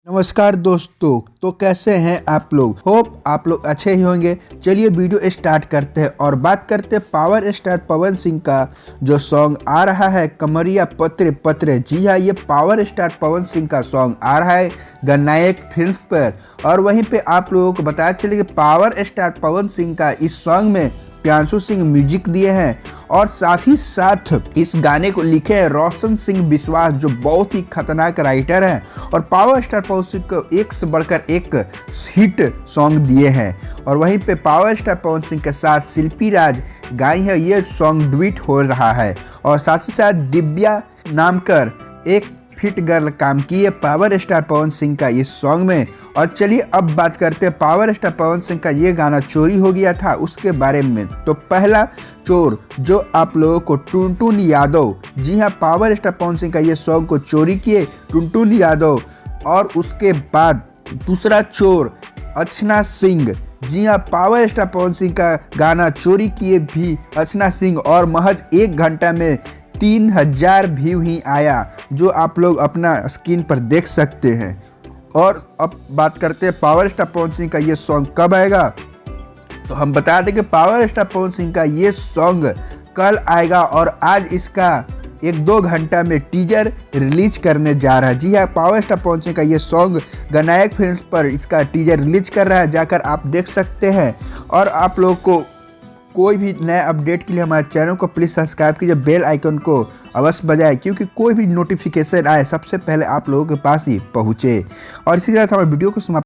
नमस्कार दोस्तों, तो कैसे हैं आप लोग। होप आप लोग अच्छे ही होंगे। चलिए वीडियो स्टार्ट करते हैं और बात करते हैं पावर स्टार पवन सिंह का जो सॉन्ग आ रहा है कमरिया पत्रे पत्रे। जी हाँ, ये पावर स्टार पवन सिंह का सॉन्ग आ रहा है गणनायक फिल्म पर। और वहीं पे आप लोगों को बताया चले कि पावर स्टार पवन सिंह का इस सॉन्ग में प्रियांशु सिंह म्यूजिक दिए हैं और साथ ही साथ इस गाने को लिखे हैं रोशन सिंह विश्वास, जो बहुत ही खतरनाक राइटर हैं और पावर स्टार पवन सिंह को एक से बढ़कर एक हिट सॉन्ग दिए हैं। और वहीं पे पावर स्टार पवन सिंह के साथ शिल्पी राज गाई है, ये सॉन्ग डुएट हो रहा है। और साथ ही साथ दिव्या नाम कर एक फिट गर्ल काम की है पावर स्टार पवन सिंह का इस सॉन्ग में। और चलिए अब बात करते हैं पावर स्टार पवन सिंह का ये गाना चोरी हो गया था उसके बारे में। तो पहला चोर जो आप लोगों को टुनटुन यादव, जी हाँ, पावर स्टार पवन सिंह का ये सॉन्ग को चोरी किए टुनटुन यादव। और उसके बाद दूसरा चोर अर्चना सिंह, जी हाँ, पावर स्टार पवन सिंह का गाना चोरी किए भी अर्चना सिंह और महज 1 घंटा में 3000 व्यू ही आया, जो आप लोग अपना स्क्रीन पर देख सकते हैं। और अब बात करते हैं पावर स्टार पवन सिंह का ये सॉन्ग कब आएगा। तो हम बता दें कि पावर स्टार पवन सिंह का ये सॉन्ग कल आएगा और आज इसका 1-2 घंटा में टीजर रिलीज करने जा रहा है। जी हाँ, पावर स्टार पवन सिंह का ये सॉन्ग गणनायक फिल्म पर इसका टीजर रिलीज कर रहा है, जाकर आप देख सकते हैं। और आप लोग को कोई भी नया अपडेट के लिए हमारे चैनल को प्लीज़ सब्सक्राइब कीजिए, बेल आइकन को अवश्य बजाएं, क्योंकि कोई भी नोटिफिकेशन आए सबसे पहले आप लोगों के पास ही पहुँचे। और इसी तरह हमारे वीडियो को समाप्त